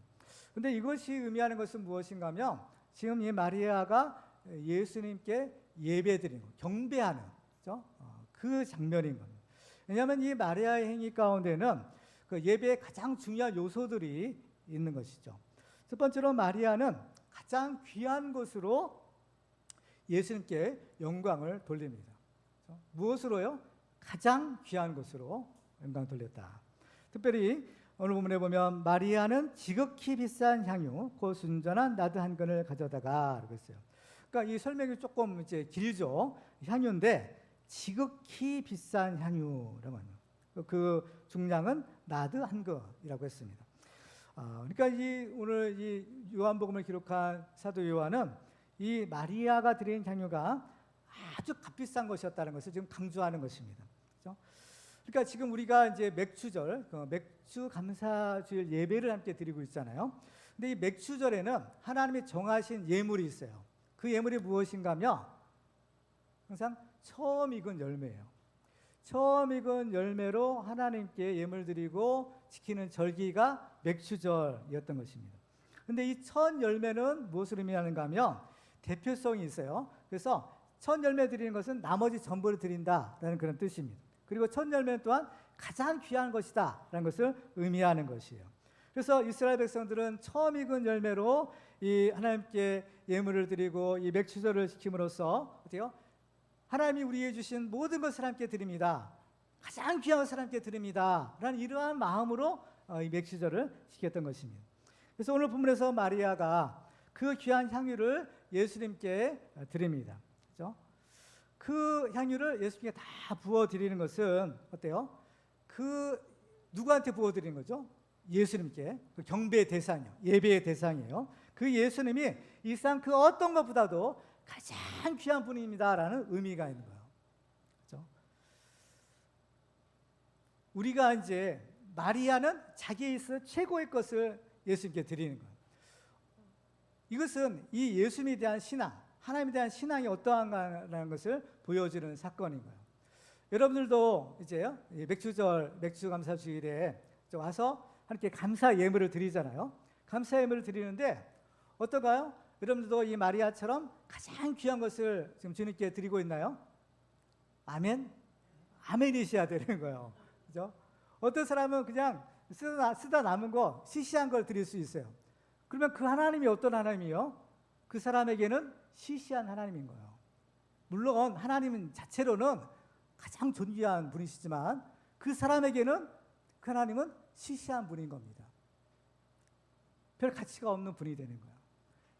그런데 이것이 의미하는 것은 무엇인가 하면 지금 이 마리아가 예수님께 예배드리는 것, 경배하는, 그렇죠? 그 장면인 겁니다. 왜냐하면 이 마리아의 행위 가운데는 그 예배의 가장 중요한 요소들이 있는 것이죠. 첫 번째로 마리아는 가장 귀한 것으로 예수님께 영광을 돌립니다. 그렇죠? 무엇으로요? 가장 귀한 것으로 영광 돌렸다. 특별히 오늘 본문에 보면 마리아는 지극히 비싼 향유, 곧 순전한 나드 한 근을 가져다가 라고 했어요. 그러니까 이 설명이 조금 이제 길죠. 향유인데 지극히 비싼 향유라고 합니다. 그 중량은 나드 한 근이라고 했습니다. 그러니까 오늘 이 요한복음을 기록한 사도 요한은 이 마리아가 드린 향유가 아주 값비싼 것이었다는 것을 지금 강조하는 것입니다. 그렇죠? 그러니까 지금 우리가 이제 맥주절, 맥주 감사주일 예배를 함께 드리고 있잖아요. 근데 이 맥주절에는 하나님이 정하신 예물이 있어요. 그 예물이 무엇인가 하면 항상 처음 익은 열매예요. 처음 익은 열매로 하나님께 예물 드리고 지키는 절기가 맥주절이었던 것입니다. 그런데 이 첫 열매는 무엇을 의미하는가 하면 대표성이 있어요. 그래서 첫 열매 드리는 것은 나머지 전부를 드린다라는 그런 뜻입니다. 그리고 첫 열매는 또한 가장 귀한 것이다라는 것을 의미하는 것이에요. 그래서 이스라엘 백성들은 처음 익은 열매로 이 하나님께 예물을 드리고 이 맥주절을 지킴으로써 어때요? 하나님이 우리에게 주신 모든 것을 함께 드립니다. 가장 귀한 것을 함께 드립니다. 라는 이러한 마음으로 이 맥주절을 지켰던 것입니다. 그래서 오늘 본문에서 마리아가 그 귀한 향유를 예수님께 드립니다. 그렇죠? 그 향유를 예수님께 다 부어드리는 것은 어때요? 그 누구한테 부어드리는 거죠? 예수님께. 그 경배의 대상이요. 예배의 대상이에요. 그 예수님이 이 세상 그 어떤 것보다도 가장 귀한 분입니다라는 의미가 있는 거예요. 그렇죠? 우리가 이제 마리아는 자기에 있어 최고의 것을 예수님께 드리는 거예요. 이것은 이 예수님에 대한 신앙, 하나님에 대한 신앙이 어떠한가라는 것을 보여주는 사건인 거예요. 여러분들도 이제 맥주절, 맥주감사주일에 와서 하나님께 감사 예물을 드리잖아요. 감사 예물을 드리는데 어떨까요? 여러분들도 이 마리아처럼 가장 귀한 것을 지금 주님께 드리고 있나요? 아멘? 아멘이셔야 되는 거예요. 그죠? 어떤 사람은 그냥 쓰다 남은 거, 시시한 걸 드릴 수 있어요. 그러면 그 하나님이 어떤 하나님이요? 그 사람에게는 시시한 하나님인 거예요. 물론 하나님 자체로는 가장 존귀한 분이시지만 그 사람에게는 그 하나님은 시시한 분인 겁니다. 별 가치가 없는 분이 되는 거예요.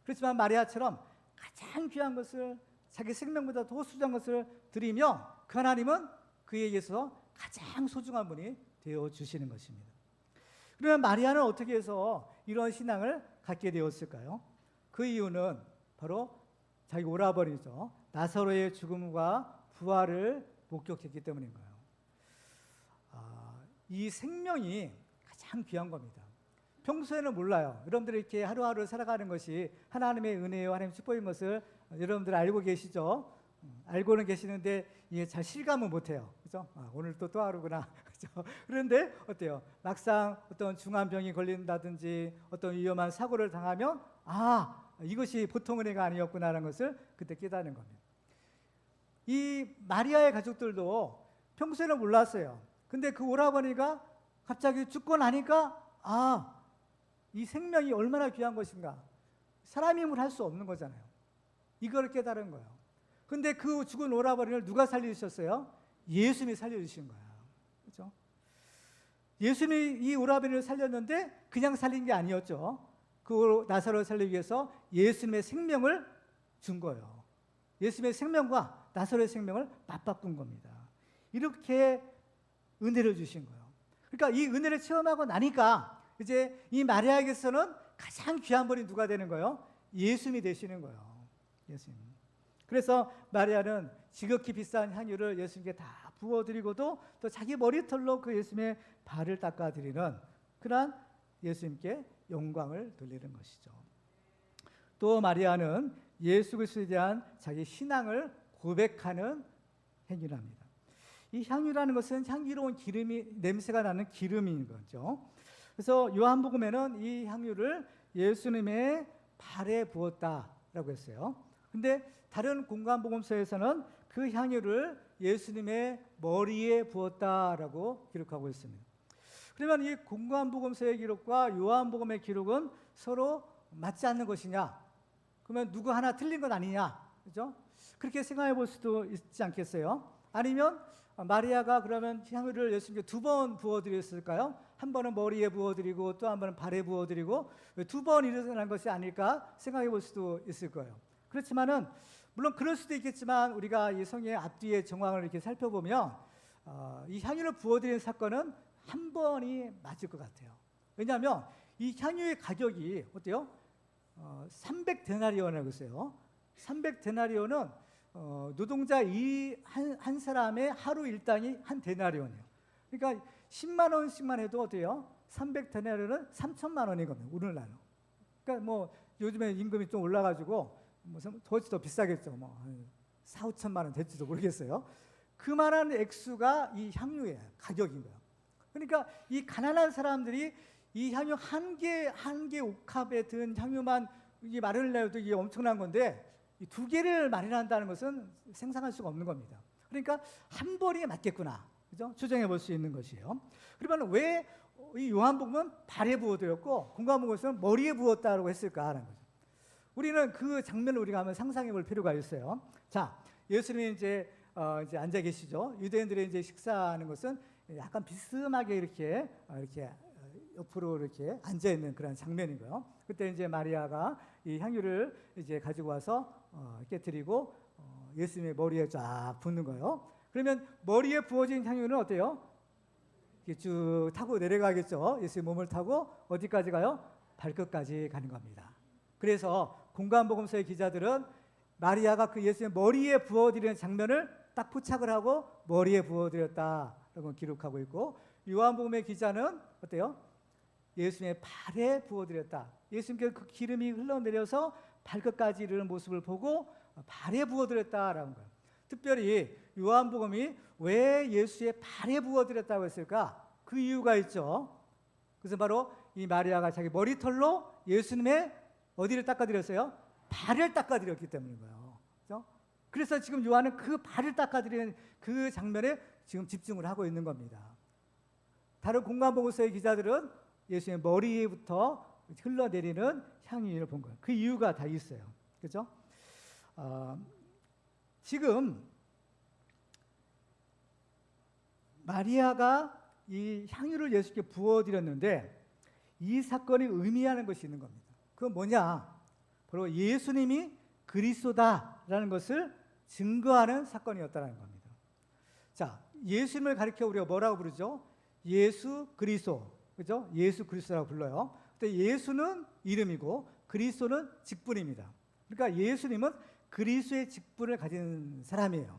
그렇지만 마리아처럼 가장 귀한 것을 자기 생명보다 더 소중한 것을 드리며 그 하나님은 그에게서 가장 소중한 분이 되어주시는 것입니다. 그러면 마리아는 어떻게 해서 이런 신앙을 갖게 되었을까요? 그 이유는 바로 자기 오라버니죠. 나사로의 죽음과 부활을 목격했기 때문인 거예요. 이 생명이 가장 귀한 겁니다. 평소에는 몰라요. 여러분들이 이렇게 하루하루 살아가는 것이 하나님의 은혜와 하나님의 축복인 것을 여러분들 알고 계시죠? 알고는 계시는데 이게 잘 실감은 못해요. 그죠? 오늘 또 하루구나. 그죠? 그런데 어때요? 막상 어떤 중한 병이 걸린다든지 어떤 위험한 사고를 당하면 이것이 보통 은혜가 아니었구나라는 것을 그때 깨닫는 겁니다. 이 마리아의 가족들도 평소에는 몰랐어요. 근데 그 오라버니가 갑자기 죽고 나니까 이 생명이 얼마나 귀한 것인가. 사람의 힘으로 할 수 없는 거잖아요. 이걸 깨달은 거예요. 근데 그 죽은 오라버니를 누가 살려주셨어요? 예수님이 살려주신 거예요. 그렇죠? 예수님이 이 오라버니를 살렸는데 그냥 살린 게 아니었죠. 그 나사로를 살리기 위해서 예수님의 생명을 준 거예요. 예수님의 생명과 나사로의 생명을 맞바꾼 겁니다. 이렇게 은혜를 주신 거예요. 그러니까 이 은혜를 체험하고 나니까 이제 이 마리아에게서는 가장 귀한 분이 누가 되는 거예요? 예수님이 되시는 거예요. 예수님. 그래서 마리아는 지극히 비싼 향유를 예수님께 다 부어드리고도 또 자기 머리털로 그 예수님의 발을 닦아드리는 그러한 예수님께 영광을 돌리는 것이죠. 또 마리아는 예수 그리스도에 대한 자기 신앙을 고백하는 행위랍니다. 이 향유라는 것은 향기로운 기름이 냄새가 나는 기름인 거죠. 그래서 요한복음에는 이 향유를 예수님의 발에 부었다라고 했어요. 근데 다른 공관복음서에서는 그 향유를 예수님의 머리에 부었다라고 기록하고 있습니다. 그러면 이 공관복음서의 기록과 요한복음의 기록은 서로 맞지 않는 것이냐? 그러면 누구 하나 틀린 건 아니냐? 그죠? 그렇게 생각해 볼 수도 있지 않겠어요? 아니면 마리아가 그러면 향유를 예수님께 2번 부어드렸을까요? 한 번은 머리에 부어드리고 또 한 번은 발에 부어드리고 2번 일어난 것이 아닐까 생각해 볼 수도 있을 거예요. 그렇지만은 물론 그럴 수도 있겠지만 우리가 이 성의 앞뒤의 정황을 이렇게 살펴보면 이 향유를 부어드리는 사건은 한 번이 맞을 것 같아요. 왜냐하면 이 향유의 가격이 어때요? 300데나리온이라고 했어요. 300데나리온은 노동자 한 사람의 하루 일당이 한 데나리온이에요. 그러니까 10만 원씩만 해도 어때요? 300데나리온은 3천만 원인 겁니다. 오늘날로. 그러니까 뭐 요즘에 임금이 좀 올라가지고 더 비싸겠죠. 뭐 4, 5천만 원 될지도 모르겠어요. 그만한 액수가 이 향유의 가격인 거예요. 그러니까 이 가난한 사람들이 이 향유 한 개 옥합에 든 향유만 이게 마련하려도 이게 엄청난 건데 이 2개를 마련한다는 것은 생산할 수가 없는 겁니다. 그러니까 한 벌이 맞겠구나, 그죠? 추정해 볼 수 있는 것이에요. 그러면 왜 이 요한복음은 발에 부어드렸고 공관복음은 머리에 부었다고 했을까 하는 거죠. 우리는 그 장면을 우리가 한번 상상해 볼 필요가 있어요. 자, 예수님이 이제 앉아 계시죠. 유대인들의 이제 식사하는 것은 약간 비스듬하게 이렇게 옆으로 이렇게 앉아 있는 그런 장면인 거예요. 그때 이제 마리아가 이 향유를 이제 가지고 와서 깨뜨리고 예수님의 머리에 쫙 붓는 거예요. 그러면 머리에 부어진 향유는 어때요? 이렇게 쭉 타고 내려가겠죠. 예수의 몸을 타고 어디까지 가요? 발끝까지 가는 겁니다. 그래서 공관복음서의 기자들은 마리아가 그 예수의 머리에 부어드리는 장면을 딱 포착을 하고 머리에 부어드렸다라고 기록하고 있고, 요한복음의 기자는 어때요? 예수님의 발에 부어드렸다. 예수님께 그 기름이 흘러내려서 발끝까지 이르는 모습을 보고 발에 부어드렸다라는 거예요. 특별히 요한복음이 왜 예수의 발에 부어드렸다고 했을까? 그 이유가 있죠. 그래서 바로 이 마리아가 자기 머리털로 예수님의 어디를 닦아드렸어요? 발을 닦아드렸기 때문인 거예요. 그렇죠? 그래서 지금 요한은 그 발을 닦아드리는 그 장면에 지금 집중을 하고 있는 겁니다. 다른 공관복음서의 기자들은 예수의 머리부터 흘러내리는 향유를 본 거예요. 그 이유가 다 있어요. 그렇죠? 지금 마리아가 이 향유를 예수께 부어드렸는데 이 사건이 의미하는 것이 있는 겁니다. 그건 뭐냐? 바로 예수님이 그리스도다라는 것을 증거하는 사건이었다는 겁니다. 자, 예수님을 가리켜 우리가 뭐라고 부르죠? 예수 그리스도, 그죠? 예수 그리스도라고 불러요. 근데 예수는 이름이고 그리스도는 직분입니다. 그러니까 예수님은 그리스도의 직분을 가진 사람이에요.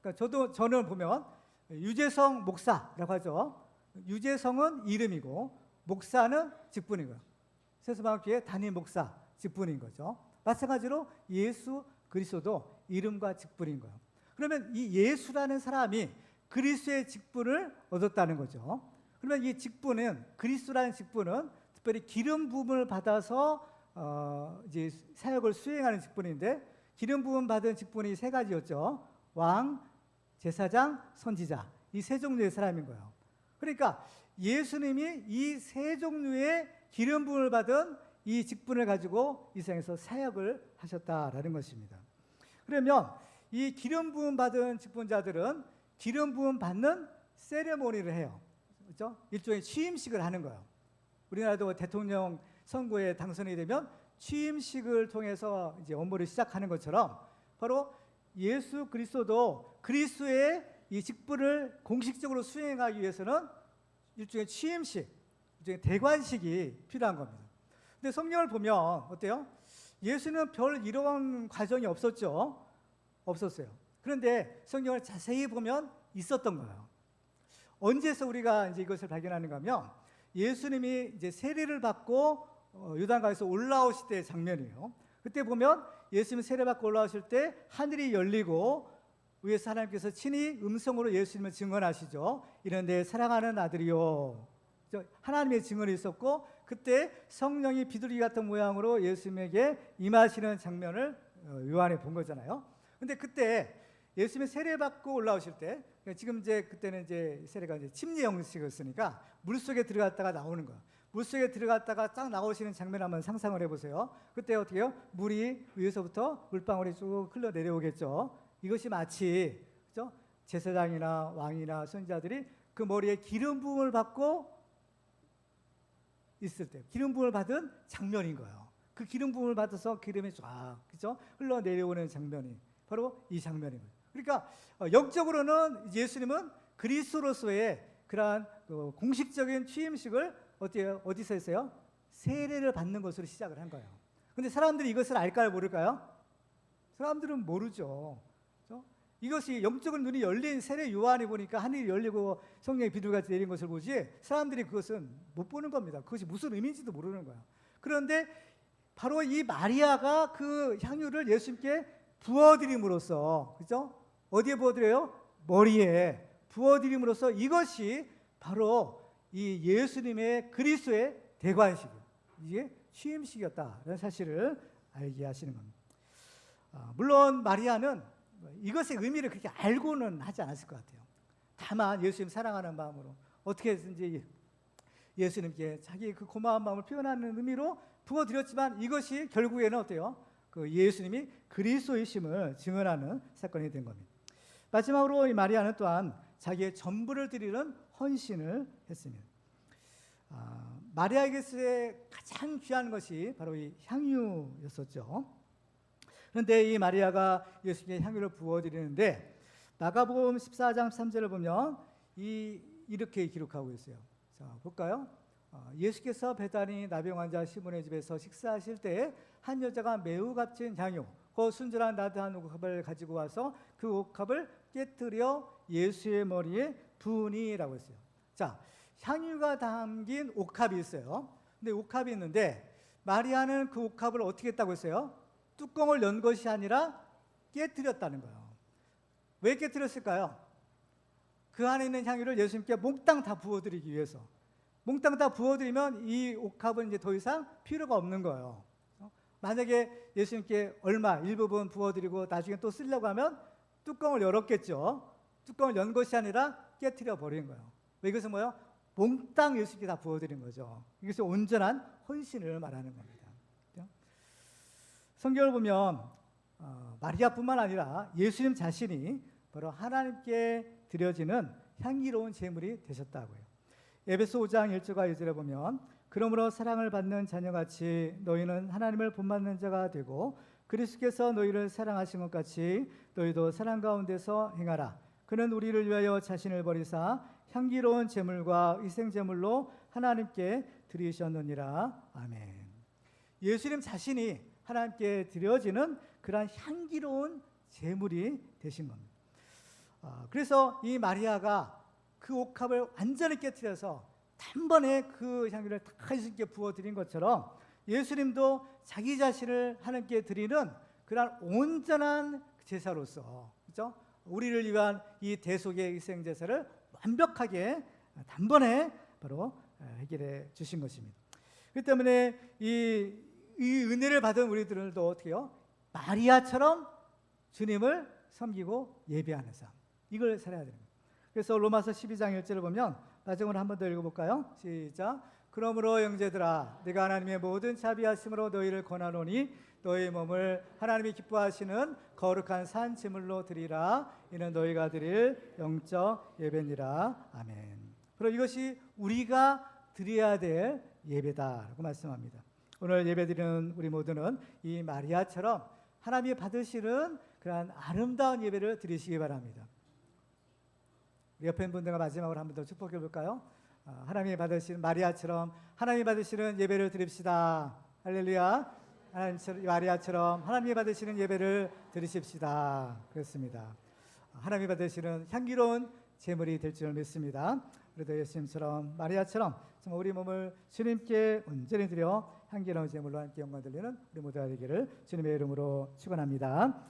그러니까 저는 보면 유재성 목사라고 하죠. 유재성은 이름이고 목사는 직분이고요. 세수방학교의 담임 목사 직분인 거죠. 마찬가지로 예수 그리스도도 이름과 직분인 거예요. 그러면 이 예수라는 사람이 그리스도의 직분을 얻었다는 거죠. 그러면 이 직분은, 그리스도라는 직분은 특별히 기름 부음을 받아서 이제 사역을 수행하는 직분인데, 기름 부음 받은 직분이 3가지였죠. 왕, 제사장, 선지자. 이 3종류의 사람인 거예요. 그러니까 예수님이 이 3종류의 기름 부음을 받은 이 직분을 가지고 이 세상에서 사역을 하셨다라는 것입니다. 그러면 이 기름 부음 받은 직분자들은 기름 부음 받는 세레모니를 해요. 그렇죠? 일종의 취임식을 하는 거예요. 우리나라도 대통령 선거에 당선이 되면 취임식을 통해서 이제 업무를 시작하는 것처럼 바로 예수 그리스도도 그리스도의 이 직분을 공식적으로 수행하기 위해서는 일종의 취임식, 일종의 대관식이 필요한 겁니다. 근데 성경을 보면 어때요? 예수는 별 이러한 과정이 없었죠. 없었어요. 그런데 성경을 자세히 보면 있었던 거예요. 언제서 우리가 이제 이것을 발견하는가 하면 예수님이 이제 세례를 받고 요단강에서 올라오실 때의 장면이에요. 그때 보면 예수님이 세례받고 올라오실 때 하늘이 열리고 위에서 하나님께서 친히 음성으로 예수님을 증언하시죠. 이런데 사랑하는 아들이요, 하나님의 증언이 있었고, 그때 성령이 비둘기 같은 모양으로 예수님에게 임하시는 장면을 요한이 본 거잖아요. 근데 그때 예수님이 세례받고 올라오실 때, 지금 이제 그때는 이제 세례가 이제 침례 형식이었으니까 물 속에 들어갔다가 나오는 거예요. 물 속에 들어갔다가 쫙 나오시는 장면 한번 상상을 해보세요. 그때 어떻게 해요? 물이 위에서부터 물방울이 쭉 흘러 내려오겠죠. 이것이 마치, 그죠? 제사장이나 왕이나 선지자들이 그 머리에 기름 부음을 받고 있을 때, 기름 부음을 받은 장면인 거예요. 그 기름 부음을 받아서 기름이 쫙, 그죠? 흘러 내려오는 장면이 바로 이 장면인 거예요. 그러니까 영적으로는 예수님은 그리스도로서의 그러한 공식적인 취임식을 어디서 했어요? 세례를 받는 것으로 시작을 한 거예요. 근데 사람들이 이것을 알까요, 모를까요? 사람들은 모르죠. 그렇죠? 이것이 영적인 눈이 열린 세례 요한이 보니까 하늘이 열리고 성령이 비둘기같이 내린 것을 보지, 사람들이 그것은 못 보는 겁니다. 그것이 무슨 의미인지도 모르는 거예요. 그런데 바로 이 마리아가 그 향유를 예수님께 부어드림으로써, 그죠? 어디에 부어드려요? 머리에 부어드림으로써 이것이 바로 이 예수님의 그리스도의 대관식, 이게 취임식이었다라는 사실을 알게 하시는 겁니다. 물론 마리아는 이것의 의미를 그렇게 알고는 하지 않았을 것 같아요. 다만 예수님 사랑하는 마음으로 어떻게든지 예수님께 자기 그 고마운 마음을 표현하는 의미로 부어드렸지만, 이것이 결국에는 어때요? 그 예수님이 그리스도이심을 증언하는 사건이 된 겁니다. 마지막으로 이 마리아는 또한 자기의 전부를 드리는 헌신을 했습니다. 마리아에게서의 가장 귀한 것이 바로 이 향유였었죠. 그런데 이 마리아가 예수님께 향유를 부어드리는데, 마가복음 14장 3절을 보면 이렇게 기록하고 있어요. 자, 볼까요? 예수께서 베다니 나병 환자 시몬의 집에서 식사하실 때 한 여자가 매우 값진 향유, 그 순전한 나드한 옥합을 가지고 와서 그 옥합을 깨뜨려 예수의 머리에 부으니라고 했어요. 자, 향유가 담긴 옥합이 있어요. 근데 옥합이 있는데 마리아는 그 옥합을 어떻게 했다고 했어요? 뚜껑을 연 것이 아니라 깨뜨렸다는 거예요. 왜 깨뜨렸을까요? 그 안에 있는 향유를 예수님께 몽땅 다 부어드리기 위해서. 몽땅 다 부어드리면 이 옥합은 이제 더 이상 필요가 없는 거예요. 만약에 예수님께 일부분 부어드리고 나중에 또 쓰려고 하면 뚜껑을 열었겠죠. 뚜껑을 연 것이 아니라 깨뜨려 버린 거예요. 이것은 뭐예요? 몽땅 예수님께 다 부어드린 거죠. 이것이 온전한 헌신을 말하는 겁니다. 성경을 보면 마리아뿐만 아니라 예수님 자신이 바로 하나님께 드려지는 향기로운 제물이 되셨다고요. 에베소 5장 1절과 2절에 보면, 그러므로 사랑을 받는 자녀같이 너희는 하나님을 본받는 자가 되고 그리스도께서 너희를 사랑하신 것 같이 너희도 사랑 가운데서 행하라. 그는 우리를 위하여 자신을 버리사 향기로운 제물과 희생제물로 하나님께 드리셨느니라. 아멘. 예수님 자신이 하나님께 드려지는 그러한 향기로운 제물이 되신 겁니다. 그래서 이 마리아가 그 옥합을 완전히 깨뜨려서 단번에 그 향유를 다 예수님께 부어드린 것처럼, 예수님도 자기 자신을 하나님께 드리는 그러한 온전한 제사로서, 그렇죠? 우리를 위한 이 대속의 희생 제사를 완벽하게 단번에 바로 해결해 주신 것입니다. 그렇기 때문에 이 은혜를 받은 우리들도 어떻게 해요? 마리아처럼 주님을 섬기고 예배하는 삶, 이걸 살아야 됩니다. 그래서 로마서 12장 1절을 보면, 마지막으로 한 번 더 읽어볼까요? 시작. 그러므로 형제들아, 내가 하나님의 모든 자비하심으로 너희를 권하노니 너희 몸을 하나님이 기뻐하시는 거룩한 산 제물로 드리라. 이는 너희가 드릴 영적 예배니라. 아멘. 그리고 이것이 우리가 드려야 될 예배다라고 말씀합니다. 오늘 예배드리는 우리 모두는 이 마리아처럼 하나님이 받으시는 그러한 아름다운 예배를 드리시기 바랍니다. 옆에 있는 분들과 마지막으로 한 번 더 축복해 볼까요? 하나님이 받으시는 마리아처럼 하나님이 받으시는 예배를 드립시다. 할렐루야. 마리아처럼 하나님이 받으시는 예배를 드리십시다. 그렇습니다. 하나님이 받으시는 향기로운 제물이 될 줄 믿습니다. 우리도 예수님처럼 마리아처럼 정말 우리 몸을 주님께 온전히 드려 향기로운 제물로 함께 영광 돌리는 우리 모두가 되기를 주님의 이름으로 축원합니다.